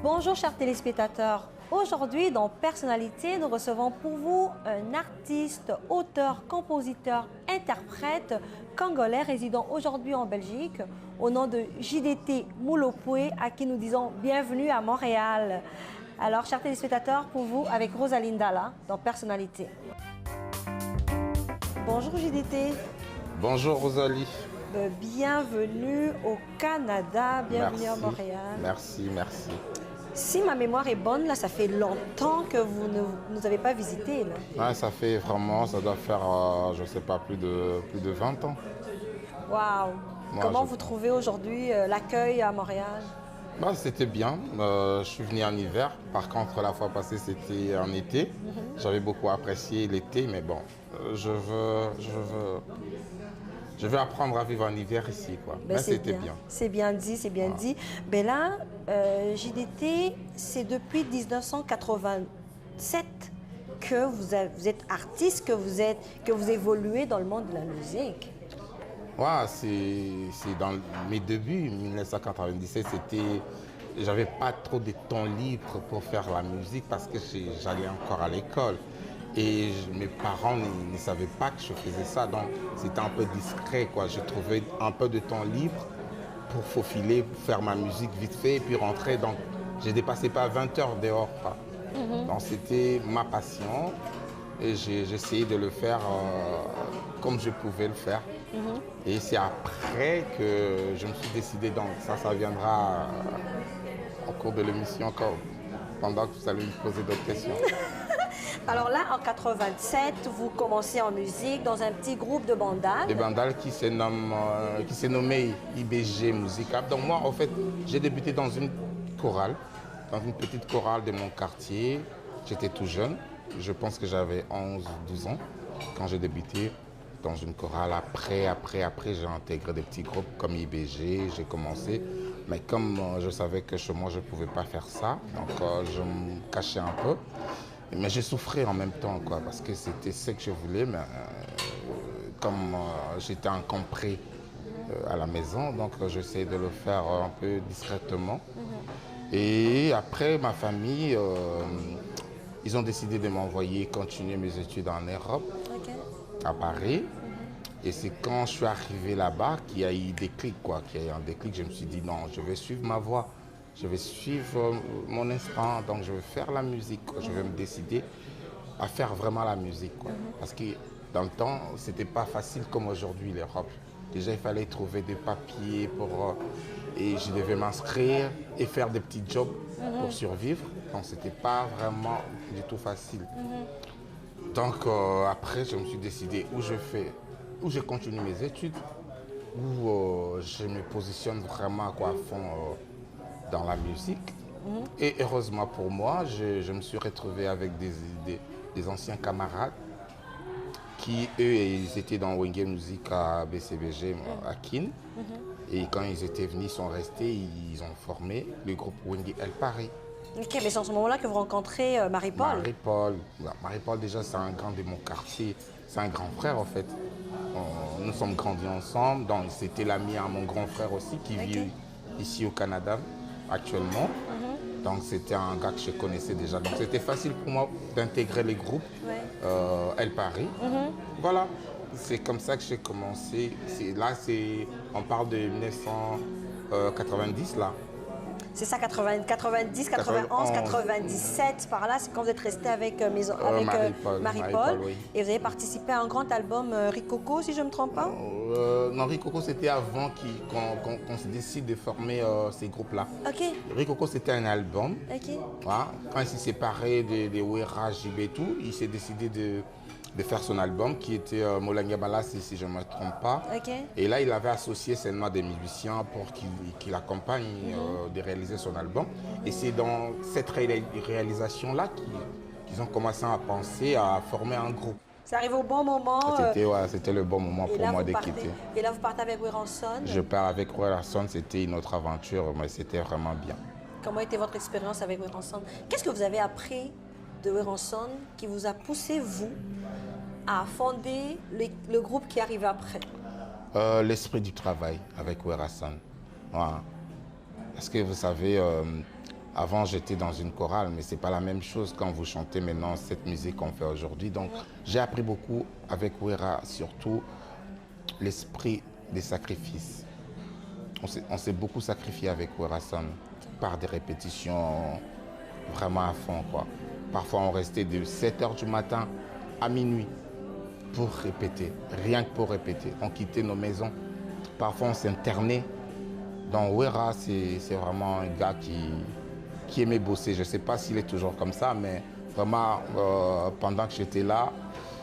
Bonjour chers téléspectateurs. Aujourd'hui dans Personnalité, nous recevons pour vous un artiste, auteur, compositeur, interprète congolais résidant aujourd'hui en Belgique au nom de JDT Moulopoué, à qui nous disons bienvenue à Montréal. Alors chers téléspectateurs, pour vous avec Rosaline Dalla dans Personnalité. Bonjour JDT. Bonjour Rosalie. Bienvenue au Canada, bienvenue à Montréal. Merci, merci. Si ma mémoire est bonne, là, ça fait longtemps que vous ne nous avez pas visité. Là. Ouais, ça fait vraiment, ça doit faire, je ne sais pas, plus de 20 ans. Waouh! Comment vous trouvez aujourd'hui l'accueil à Montréal? Bah, c'était bien. Je suis venu en hiver. Par contre, la fois passée, c'était en été. J'avais beaucoup apprécié l'été, mais bon, je veux apprendre à vivre en hiver ici, quoi. Ben, c'était bien. C'est bien dit, c'est bien dit. Ben là, JDT, c'est depuis 1987 que vous êtes artiste, que vous évoluez dans le monde de la musique. Ouais, c'est dans mes débuts, 1997, j'avais pas trop de temps libre pour faire la musique parce que j'allais encore à l'école. Et mes parents ne savaient pas que je faisais ça, donc c'était un peu discret, quoi. Je trouvais un peu de temps libre pour faufiler, pour faire ma musique vite fait et puis rentrer. Donc, je ne dépassais pas 20 heures dehors, quoi. Donc, c'était ma passion et j'ai essayé de le faire comme je pouvais le faire. Et c'est après que je me suis décidé, donc ça viendra au cours de l'émission encore, pendant que vous allez me poser d'autres questions. Alors là, en 87, vous commencez en musique dans un petit groupe de bandales. Des bandales qui s'est nommé IBG Musical. Donc moi, en fait, j'ai débuté dans une chorale, dans une petite chorale de mon quartier. J'étais tout jeune, je pense que j'avais 11-12 ans quand j'ai débuté dans une chorale. Après, j'ai intégré des petits groupes comme IBG, j'ai commencé. Mais comme je savais que chez moi, je ne pouvais pas faire ça, donc je me cachais un peu. Mais j'ai souffert en même temps, quoi, parce que c'était ce que je voulais, mais comme j'étais encombré à la maison, donc j'essayais de le faire un peu discrètement. Et après, ma famille, ils ont décidé de m'envoyer continuer mes études en Europe, à Paris. Et c'est quand je suis arrivé là-bas qu'il y a eu des déclic, quoi, qu'il y a eu un déclic. Je me suis dit non, je vais suivre ma voie. Je vais suivre mon instinct, donc je vais faire la musique. Je vais me décider à faire vraiment la musique, quoi. Parce que dans le temps, c'était pas facile comme aujourd'hui l'Europe. Déjà, il fallait trouver des papiers et je devais m'inscrire et faire des petits jobs pour survivre. Donc, c'était pas vraiment du tout facile. Donc, après, je me suis décidé où je continue mes études, où je me positionne vraiment à fond dans la musique. Et heureusement pour moi, je me suis retrouvé avec des anciens camarades qui, eux, ils étaient dans Wenge Music à BCBG, à Kin. Et quand ils étaient venus, ils sont restés, ils ont formé le groupe Wenge El Paris. Ok, mais c'est en ce moment-là que vous rencontrez Marie-Paul. Marie-Paul, déjà, c'est un grand de mon quartier. C'est un grand frère, en fait. Nous sommes grandis ensemble. Donc, c'était l'ami à mon grand frère aussi qui vit ici au Canada actuellement. Donc c'était un gars que je connaissais déjà. Donc c'était facile pour moi d'intégrer les groupes El Paris. Voilà, c'est comme ça que j'ai commencé. Là, on parle de 1990 là. C'est ça, 90, 91, 97, par là, c'est quand vous êtes resté avec Marie-Paul. Oui. Et vous avez participé à un grand album Rikoko, si je ne me trompe pas? Non, Rikoko, c'était avant qu'on se décide de former ces groupes-là. Ok. Rikoko, c'était un album. Ok. Voilà. Quand il s'est séparé de Wera, JB et tout, il s'est décidé de faire son album qui était Molanga Balassi, si je ne me trompe pas. Okay. Et là, il avait associé seulement des musiciens pour qu'il l'accompagne de réaliser son album. Et c'est dans cette réalisation-là qu'ils ont commencé à penser à former un groupe. C'est arrivé au bon moment. C'était le bon moment pour moi de quitter. Et là, vous partez avec Weranson? Je pars avec Weranson, c'était une autre aventure, mais c'était vraiment bien. Comment était votre expérience avec Weranson? Qu'est-ce que vous avez appris de Weranson qui vous a poussé, vous, à fonder le groupe qui arrive après? L'esprit du travail avec Weranson. Voilà. Parce que vous savez, Avant, j'étais dans une chorale, mais ce n'est pas la même chose quand vous chantez maintenant cette musique qu'on fait aujourd'hui. Donc, j'ai appris beaucoup avec Wera, surtout l'esprit des sacrifices. On s'est beaucoup sacrifié avec Wera Son par des répétitions vraiment à fond, quoi. Parfois, on restait de 7 h du matin à minuit pour répéter, rien que pour répéter. On quittait nos maisons. Parfois, on s'internait. Donc, Wera, c'est vraiment un gars qui aimait bosser. Je ne sais pas s'il est toujours comme ça, mais vraiment, pendant que j'étais là,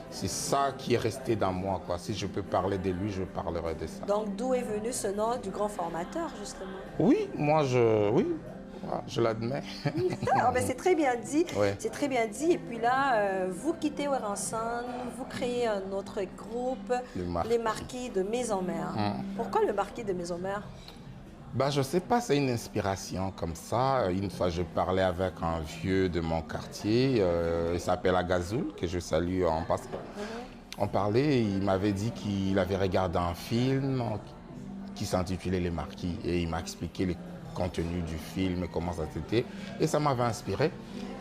c'est ça qui est resté dans moi, quoi. Si je peux parler de lui, je parlerai de ça. Donc, d'où est venu ce nom du grand formateur, justement? Oui, je l'admets. Ah, ben, c'est très bien dit. Ouais. C'est très bien dit. Et puis là, vous quittez Wera Son, vous créez un autre groupe, les Marquis de Maison-Mère. Pourquoi le Marquis de Maison-Mère? Bah, je ne sais pas, c'est une inspiration comme ça. Une fois, je parlais avec un vieux de mon quartier, il s'appelle Agazoul, que je salue en passant. On parlait, et il m'avait dit qu'il avait regardé un film qui s'intitulait Les Marquis. Et il m'a expliqué le contenu du film et comment ça c'était. Et ça m'avait inspiré.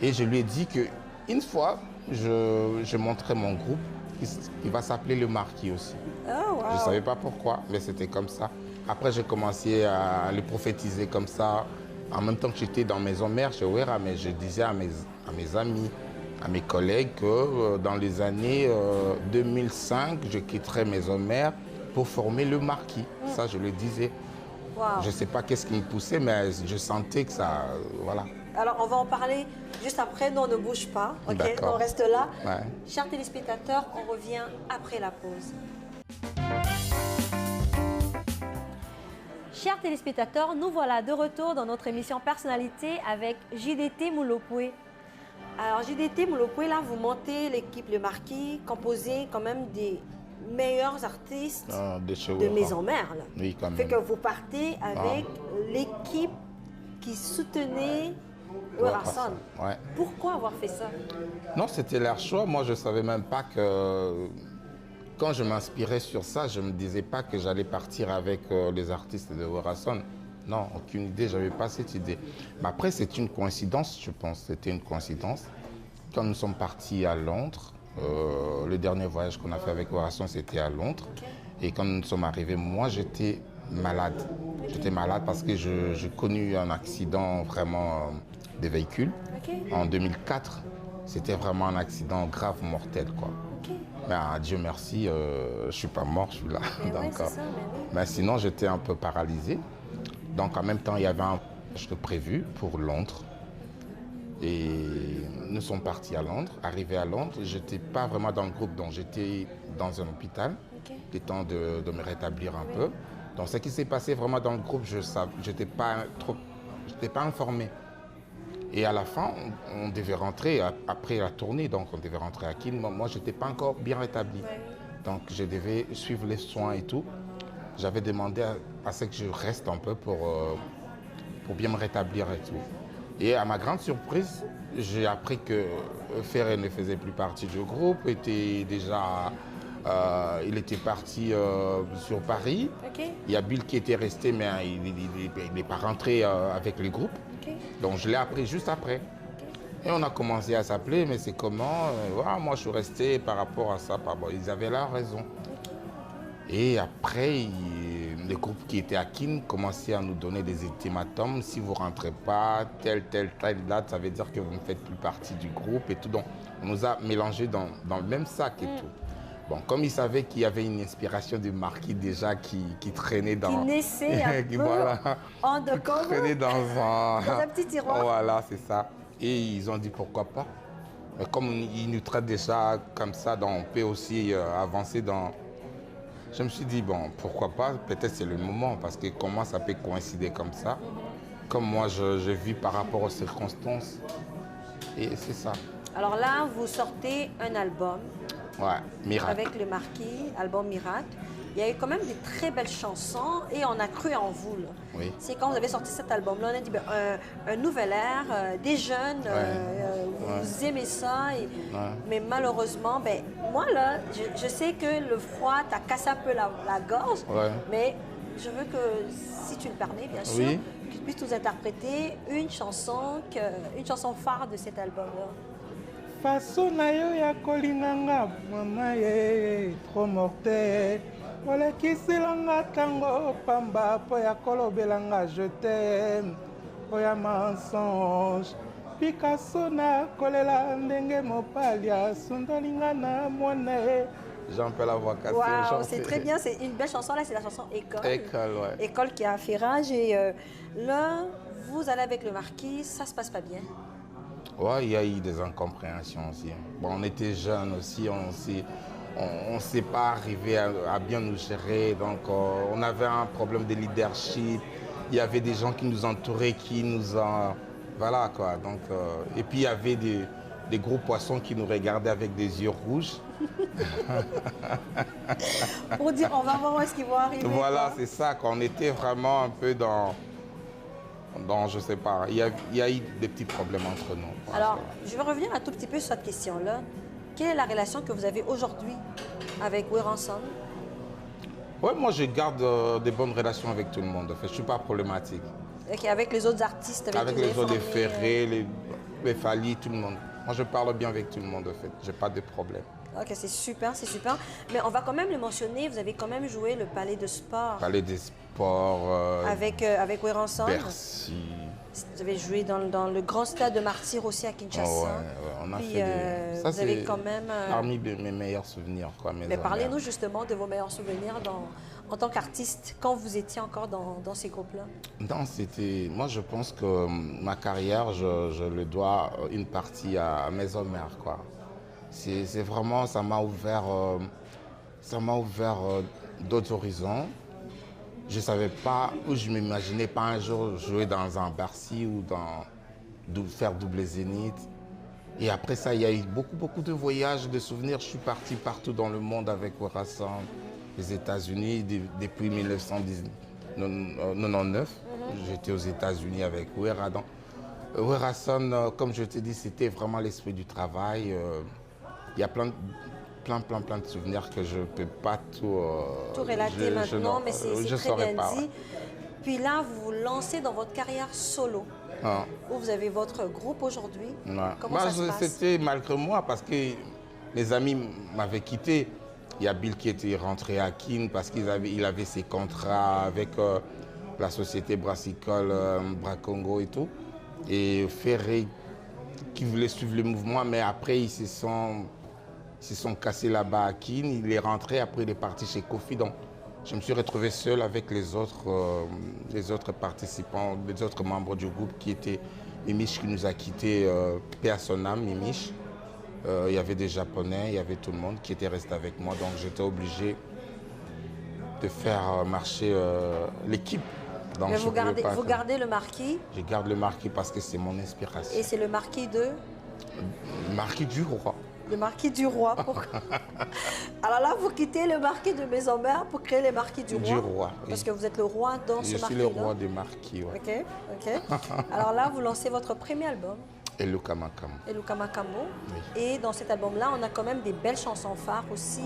Et je lui ai dit qu'une fois, je montrais mon groupe, qui va s'appeler Le Marquis aussi. Oh, wow. Je ne savais pas pourquoi, mais c'était comme ça. Après, j'ai commencé à le prophétiser comme ça. En même temps que j'étais dans Maison-Mère chez Wera, mais je disais à mes amis, à mes collègues que dans les années 2005, je quitterais Maison-Mère pour former Le Marquis. Ça, je le disais. Wow. Je ne sais pas qu'est-ce qui me poussait, mais je sentais que ça... voilà. Alors, on va en parler juste après. Non, on ne bouge pas. OK? D'accord. On reste là. Ouais. Chers téléspectateurs, on revient après la pause. Chers téléspectateurs, nous voilà de retour dans notre émission Personnalité avec JDT Moulopoué. Alors, JDT Moulopoué, là, vous montez l'équipe Le Marquis, composée quand même des meilleurs artistes de Maison-Mère. Oui, quand même. Fait que vous partez avec l'équipe qui soutenait Wera Son. Ouais. Pourquoi avoir fait ça? Non, c'était leur choix. Moi, je ne savais même pas que... Quand je m'inspirais sur ça, je ne me disais pas que j'allais partir avec les artistes de Wera Son. Non, aucune idée, je n'avais pas cette idée. Mais après, c'est une coïncidence, je pense. C'était une coïncidence. Quand nous sommes partis à Londres, le dernier voyage qu'on a fait avec Wera Son, c'était à Londres. Okay. Et quand nous sommes arrivés, moi, j'étais malade. Okay. J'étais malade parce que j'ai connu un accident vraiment de véhicule. Okay. En 2004, c'était vraiment un accident grave, mortel, quoi. Mais Dieu merci, je ne suis pas mort, je suis là. Donc, ouais, ça, mais sinon, j'étais un peu paralysé. Donc, en même temps, il y avait un voyage prévu pour Londres. Et nous sommes partis à Londres. Arrivé à Londres, je n'étais pas vraiment dans le groupe, donc j'étais dans un hôpital, le temps de me rétablir un peu. Donc, ce qui s'est passé vraiment dans le groupe, je n'étais pas informé. Et à la fin, on devait rentrer, après la tournée, donc on devait rentrer à Kin. Moi, je n'étais pas encore bien rétabli. Donc, je devais suivre les soins et tout. J'avais demandé à ce que je reste un peu pour bien me rétablir et tout. Et à ma grande surprise, j'ai appris que Ferré ne faisait plus partie du groupe, il était parti sur Paris. Okay. Il y a Bill qui était resté, mais il n'est pas rentré avec le groupe. Okay. Donc je l'ai appris juste après. Okay. Et on a commencé à s'appeler, mais c'est comment moi je suis resté par rapport à ça. Ils avaient la raison. Okay. Et après, le groupe qui était à Kin commençait à nous donner des ultimatums. Si vous ne rentrez pas, telle date, ça veut dire que vous ne faites plus partie du groupe et tout. Donc on nous a mélangés dans le même sac et tout. Bon, comme ils savaient qu'il y avait une inspiration du Marquis déjà qui traînait dans... Qui naissait un peu qui traînait dans un petit tiroir. Voilà, c'est ça. Et ils ont dit pourquoi pas. Mais comme ils nous traitent déjà comme ça, donc on peut aussi avancer dans... Je me suis dit, bon, pourquoi pas, peut-être c'est le moment, parce que comment ça peut coïncider comme ça. Comme moi, je vis par rapport aux circonstances. Et c'est ça. Alors là, vous sortez un album. Ouais, Miracle. Avec le Marquis, album Miracle. Il y a eu quand même des très belles chansons et on a cru en vous. Là. Oui. C'est quand vous avez sorti cet album-là, on a dit un nouvel air, des jeunes, vous aimez ça. Mais malheureusement, moi là, je sais que le froid t'a cassé un peu la gorge, mais je veux que, si tu le permets, bien sûr, Oui. que tu puisses nous interpréter une chanson phare de cet album-là. Faso na yo ya kolinganga mama ye trop mortel olekisilanga tango pamba po ya kolobelanga je t'aime oya mensonge Picasso na kolela ndenge mopali asundolinga na mwana ye. J'ai un peu la voix cassée. Waouh, c'est très bien, c'est une belle chanson. Là, c'est la chanson École. École, ouais. École qui a fait rage. Et là, vous allez avec le marquis, ça se passe pas bien. Ouais, il y a eu des incompréhensions aussi. Bon, on était jeunes aussi, on s'est pas arrivé à bien nous gérer. Donc, on avait un problème de leadership. Il y avait des gens qui nous entouraient, qui nous ont... Voilà, quoi. Donc, et puis, il y avait des gros poissons qui nous regardaient avec des yeux rouges. Pour dire, on va voir où est-ce qu'ils vont arriver. Voilà, c'est ça. Quand on était vraiment un peu dans je sais pas, il y a eu des petits problèmes entre nous. Alors, je vais revenir un tout petit peu sur cette question-là. Quelle est la relation que vous avez aujourd'hui avec Weranson? Ouais, moi je garde des bonnes relations avec tout le monde. En fait, je suis pas problématique. Okay, avec les autres artistes, avec les autres, les Ferré, les Fali, tout le monde. Moi je parle bien avec tout le monde en fait. J'ai pas de problème. Ok, c'est super, c'est super. Mais on va quand même le mentionner, vous avez quand même joué le Palais de Sport. Palais des Sports. Avec Weranson. Bercy. Vous avez joué dans le grand stade de Martyr aussi à Kinshasa. Oh ouais, on a Puis, fait des... Ça, vous avez quand même... parmi mes meilleurs souvenirs. Quoi, mais parlez-nous justement de vos meilleurs souvenirs en tant qu'artiste, quand vous étiez encore dans ces groupes-là. Non, c'était... Moi, je pense que ma carrière, je le dois une partie à Maison Mère, quoi. C'est vraiment... Ça m'a ouvert d'autres horizons. Je ne savais pas, ou je ne m'imaginais pas un jour jouer dans un Bercy ou faire double Zénith. Et après ça, il y a eu beaucoup de voyages, de souvenirs. Je suis parti partout dans le monde avec Weranson, les États-Unis, depuis 1999. J'étais aux États-Unis avec Weranson. Weranson, comme je te dis, c'était vraiment l'esprit du travail. Il y a plein de souvenirs que je ne peux pas tout relater maintenant, mais c'est très bien pas, dit. Ouais. Puis là, vous vous lancez dans votre carrière solo, où vous avez votre groupe aujourd'hui. Ouais. Comment ça se passe? C'était malgré moi, parce que mes amis m'avaient quitté. Il y a Bill qui était rentré à Kin parce qu'il avait ses contrats avec la société brassicole Bracongo et tout. Et Ferré qui voulait suivre le mouvement, mais après ils se sont cassés là-bas à Kin. Il est rentré, après il est parti chez Kofi. Donc je me suis retrouvé seul avec les autres participants, les autres membres du groupe qui étaient Mimiche qui nous a quittés, paix à son âme, Mimiche. Il y avait des Japonais, il y avait tout le monde qui était resté avec moi. Donc j'étais obligé de faire marcher l'équipe. Mais vous gardez le marquis? Je garde le marquis parce que c'est mon inspiration. Et c'est le marquis de? Le marquis du roi. Le marquis du roi. Alors là, vous quittez le marquis de Maison Mère pour créer le marquis du roi. Du roi, oui. Parce que vous êtes le roi dans ce marquis-là. Je suis le roi des marquis, oui. Ok. Alors là, vous lancez votre premier album. Eluka Makambo. Eluka Makambo. Oui. Et dans cet album-là, on a quand même des belles chansons phares aussi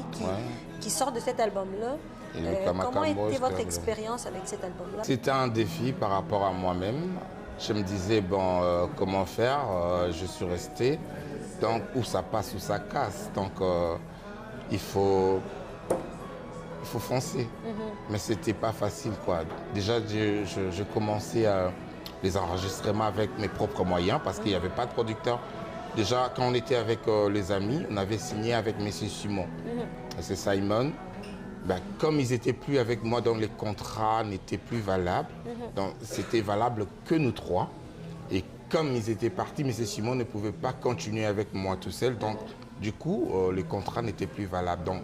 qui sortent de cet album-là. Comment a été votre expérience avec cet album-là? C'était un défi par rapport à moi-même. Je me disais, bon, comment faire? Je suis resté. Donc, où ça passe, où ça casse. Donc, il faut foncer. Mais ce n'était pas facile, quoi. Déjà, je commençais les enregistrements avec mes propres moyens parce qu'il n'y avait pas de producteur. Déjà, quand on était avec les amis, on avait signé avec M. Simon. C'est Simon. Ben, comme ils n'étaient plus avec moi, donc les contrats n'étaient plus valables. Donc, c'était valable que nous trois. Et comme ils étaient partis, M. Simon ne pouvait pas continuer avec moi tout seul. Donc, du coup, les contrats n'étaient plus valables. Donc,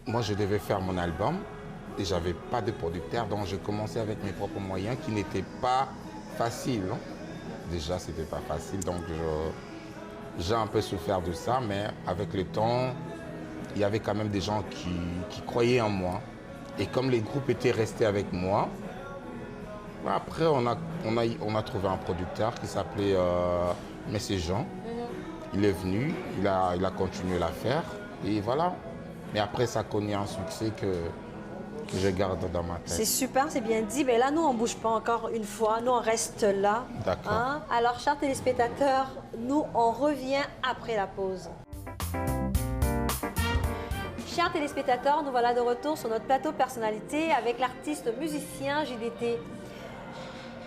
moi, je devais faire mon album et je n'avais pas de producteur. Donc, j'ai commencé avec mes propres moyens qui n'étaient pas faciles. Hein. Déjà, ce n'était pas facile. Donc, j'ai un peu souffert de ça. Mais avec le temps, il y avait quand même des gens qui croyaient en moi. Et comme les groupes étaient restés avec moi, après, on a trouvé un producteur qui s'appelait Messé Jean. Il est venu, il a continué l'affaire. Et voilà. Mais après, ça connaît un succès que je garde dans ma C'est tête. super, c'est bien dit. Mais là, nous, on ne bouge pas encore une fois. Nous, on reste là. D'accord. Alors, chers téléspectateurs, nous, on revient après la pause. Chers téléspectateurs, nous voilà de retour sur notre plateau personnalité avec l'artiste musicien JDT.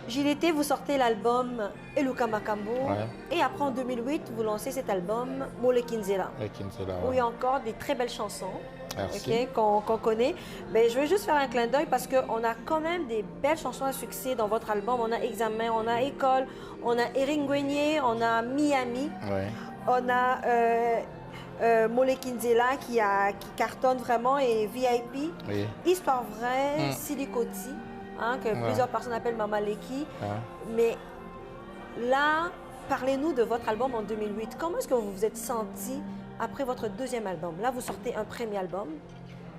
JDT, vous sortez l'album Eluka Makambo. Ouais. Et après, en 2008, vous lancez cet album Mole Kinzela. Et Kinsella, Où il y ouais. a encore des très belles chansons. Merci. Ok, qu'on connaît. Mais je veux juste faire un clin d'œil parce qu'on a quand même des belles chansons à succès dans votre album. On a Examen, on a École, on a Eringwenye, on a Miami, Ouais. on a Mole Kinzela qui cartonne vraiment et VIP. Oui. Histoire vraie, Silikoti, que Ouais. plusieurs personnes appellent Mama Leki. Ouais. Mais là, parlez-nous de votre album en 2008. Comment est-ce que vous vous êtes senti après votre deuxième album? Là, vous sortez un premier album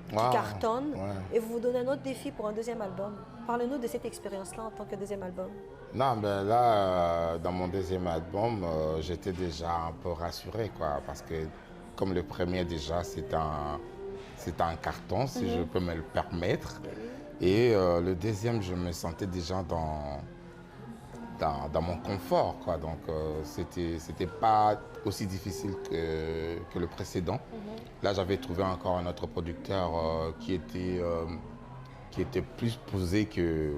qui Wow. cartonne Ouais. et vous vous donnez un autre défi pour un deuxième album. Parlez-nous de cette expérience-là en tant que deuxième album. Non, ben là, dans mon deuxième album, j'étais déjà un peu rassuré, quoi, parce que comme le premier déjà, c'est un carton, si je peux me le permettre. Et le deuxième, je me sentais déjà dans mon confort, quoi. Donc, c'était pas aussi difficile que le précédent. Là, j'avais trouvé encore un autre producteur qui était plus posé que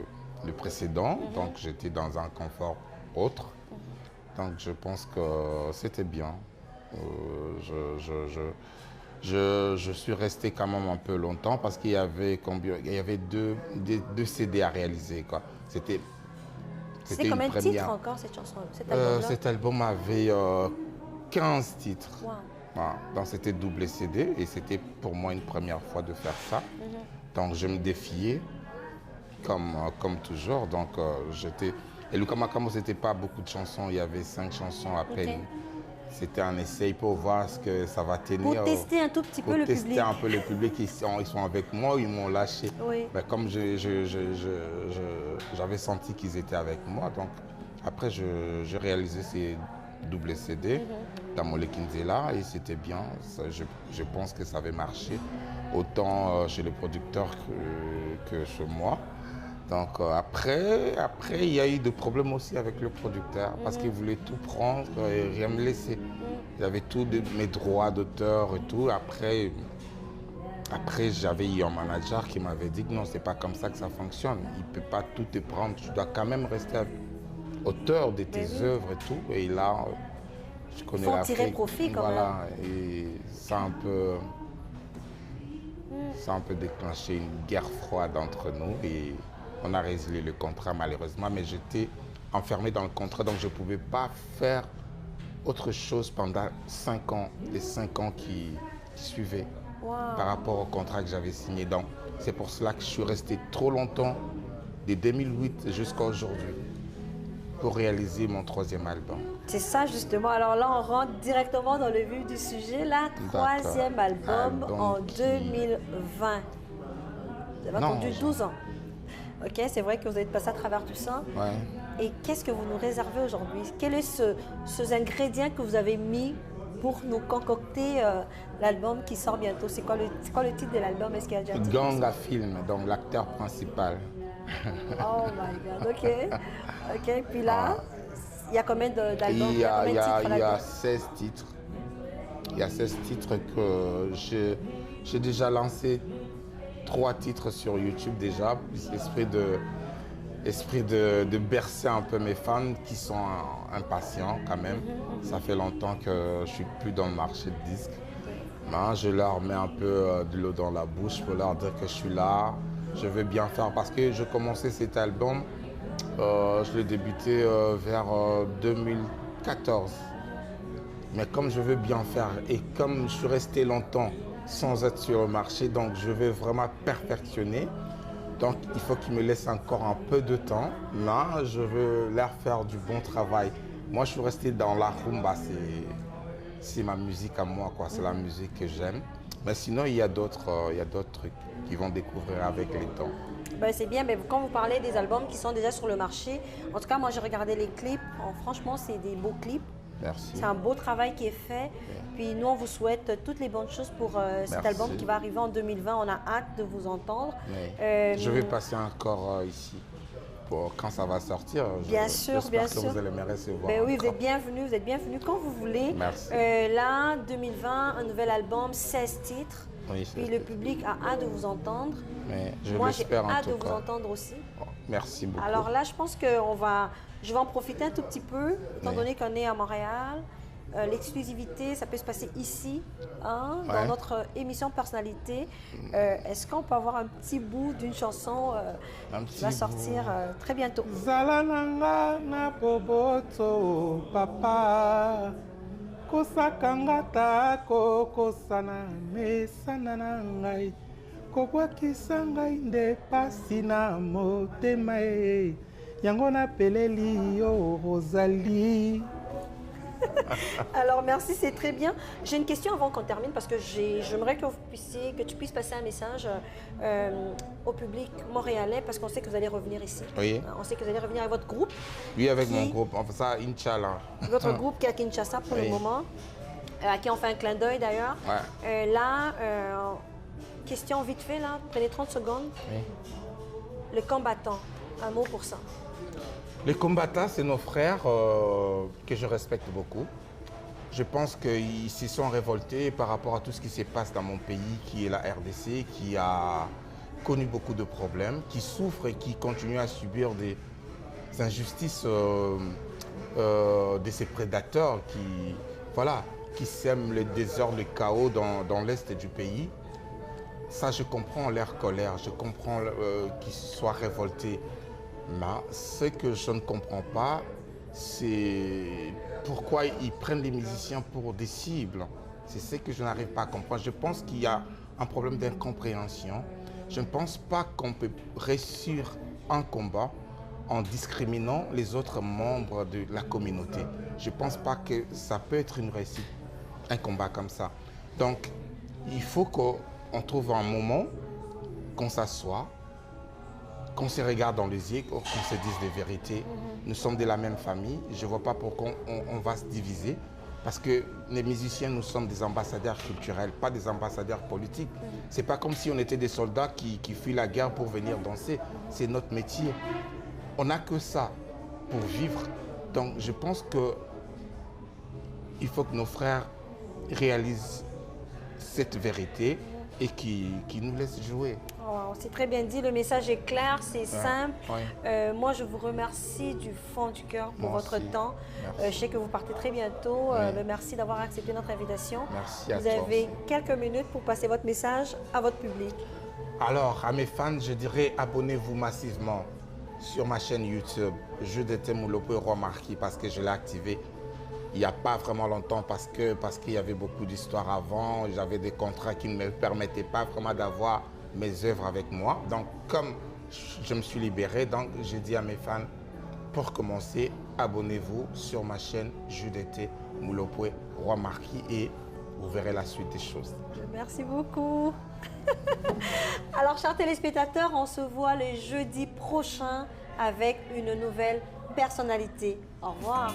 le précédent. Donc, j'étais dans un confort autre. Donc, je pense que c'était bien. Je suis resté quand même un peu longtemps parce qu'il y avait deux CD à réaliser, quoi. C'était C'est une combien de première. titres encore cette chanson, cet album-là? Cet album avait 15 titres. Wow. Voilà. Donc c'était double CD et c'était pour moi une première fois de faire ça. Donc je me défiais comme toujours. Donc j'étais... Et Luka Makambo, c'était pas beaucoup de chansons, il y avait 5 chansons à peine. Ok. C'était un essai pour voir ce que ça va tenir. Pour tester un tout petit peu le tester public. un peu le public, ils sont avec moi, ils m'ont lâché. Oui. Mais comme j'avais senti qu'ils étaient avec moi, donc après j'ai réalisé ces double CD dans Mole Kinzela et c'était bien. Je pense que ça avait marché autant chez le producteur que chez moi. Donc après, il y a eu des problèmes aussi avec le producteur parce qu'il voulait tout prendre et rien me laisser. Il avait tous mes droits d'auteur et tout. Après j'avais eu un manager qui m'avait dit que non, c'est pas comme ça que ça fonctionne. Il ne peut pas tout te prendre. Tu dois quand même rester auteur de tes œuvres et tout. Et là, je connais faut en l'Afrique. tirer profit quand voilà. Et ça a un peu déclenché une guerre froide entre nous. Et on a résilié le contrat malheureusement. Mais j'étais enfermé dans le contrat, donc je ne pouvais pas faire autre chose pendant 5 ans, les 5 ans qui suivaient. Wow. Par rapport au contrat que j'avais signé. Donc, c'est pour cela que je suis resté trop longtemps, de 2008 jusqu'à aujourd'hui, pour réaliser mon troisième album. C'est ça justement. Alors là, on rentre directement dans le vif du sujet. La troisième album en 2020. Vous avez attendu 12 ans. Ok, c'est vrai que vous êtes passé à travers tout ça. Ouais. Et qu'est-ce que vous nous réservez aujourd'hui? Quel est ces ingrédients que vous avez mis pour nous concocter l'album qui sort bientôt? C'est quoi le titre de l'album? Est-ce qu'il y a déjà un titre? Gang à film, donc l'acteur principal. Oh my God, ok. Ok, puis là, il y a combien d'albums? Il y a l'album? 16 titres. Il y a 16 titres que j'ai déjà lancé 3 titres sur YouTube déjà, esprit de bercer un peu mes fans qui sont impatients quand même. Ça fait longtemps que je suis plus dans le marché de disques. Ben, je leur mets un peu de l'eau dans la bouche pour leur dire que je suis là, je veux bien faire parce que je commençais cet album, je l'ai débuté vers 2014. Mais comme je veux bien faire et comme je suis resté longtemps sans être sur le marché, donc je veux vraiment perfectionner. Donc il faut qu'ils me laissent encore un peu de temps. Là, je veux leur faire du bon travail. Moi, je suis resté dans la rumba, c'est ma musique à moi, quoi. C'est la musique que j'aime. Mais sinon, il y a d'autres trucs qu'ils vont découvrir avec les temps. Ben, c'est bien, mais quand vous parlez des albums qui sont déjà sur le marché, en tout cas, moi, j'ai regardé les clips. Franchement, c'est des beaux clips. Merci. C'est un beau travail qui est fait. Puis nous, on vous souhaite toutes les bonnes choses pour cet album qui va arriver en 2020. On a hâte de vous entendre. Je vais passer encore ici. Quand ça va sortir, bien sûr, bien sûr. Vous allez me recevoir. Ben oui, vous êtes bienvenus quand vous voulez. Merci. Là, 2020, un nouvel album, 16 titres. Oui, puis le public a hâte de vous entendre. Mais moi, j'ai hâte de vous entendre aussi. Oh, merci beaucoup. Alors là, je pense que je vais en profiter un tout petit peu, étant donné qu'on est à Montréal. L'exclusivité, ça peut se passer ici, hein, dans notre émission Personnalité. Est-ce qu'on peut avoir un petit bout d'une chanson qui va sortir très bientôt? Zalananga na boboto papa kosakanga tako kosana mesana na ngai kobwakisa ngai nde pasi na motema e yango napeleli yo Rosalie. Alors merci, c'est très bien. J'ai une question avant qu'on termine parce que j'aimerais que tu puisses passer un message au public montréalais parce qu'on sait que vous allez revenir ici. Oui. On sait que vous allez revenir avec votre groupe. Oui, avec mon groupe. Enfin ça, Inch'Allah. Votre groupe qui est à Kinshasa pour le moment, à qui on fait un clin d'œil d'ailleurs. Ouais. Là, question vite fait, là, prenez 30 secondes. Oui. Le combattant, un mot pour ça. Les combattants, c'est nos frères que je respecte beaucoup. Je pense qu'ils se sont révoltés par rapport à tout ce qui se passe dans mon pays, qui est la RDC, qui a connu beaucoup de problèmes, qui souffre et qui continue à subir des injustices de ces prédateurs qui sèment le désordre, le chaos dans l'est du pays. Ça, je comprends leur colère, je comprends qu'ils soient révoltés. Mais ce que je ne comprends pas, c'est pourquoi ils prennent les musiciens pour des cibles. C'est ce que je n'arrive pas à comprendre. Je pense qu'il y a un problème d'incompréhension. Je ne pense pas qu'on peut réussir un combat en discriminant les autres membres de la communauté. Je ne pense pas que ça peut être une réussite, un combat comme ça. Donc, il faut qu'on trouve un moment, qu'on s'assoie, qu'on se regarde dans les yeux, qu'on se dise des vérités. Nous sommes de la même famille. Je ne vois pas pourquoi on va se diviser. Parce que les musiciens, nous sommes des ambassadeurs culturels, pas des ambassadeurs politiques. Ce n'est pas comme si on était des soldats qui fuient la guerre pour venir danser. C'est notre métier. On n'a que ça pour vivre. Donc je pense qu'il faut que nos frères réalisent cette vérité et qu'ils nous laissent jouer. Oh, c'est très bien dit, le message est clair, c'est simple. Moi, je vous remercie du fond du cœur pour votre temps. Je sais que vous partez très bientôt. Merci d'avoir accepté notre invitation. Merci à vous toi. Vous avez quelques minutes pour passer votre message à votre public. Alors, à mes fans, je dirais abonnez-vous massivement sur ma chaîne YouTube, Judith Moulopoe Roi Marquis, parce que je l'ai activé il n'y a pas vraiment longtemps parce qu'il y avait beaucoup d'histoires avant. J'avais des contrats qui ne me permettaient pas vraiment d'avoir mes œuvres avec moi. Donc, comme je me suis libéré, donc j'ai dit à mes fans, pour commencer, abonnez-vous sur ma chaîne Judith Moulopoe Roi Marquis et vous verrez la suite des choses. Merci beaucoup. Alors, chers téléspectateurs, on se voit le jeudi prochain avec une nouvelle personnalité. Au revoir.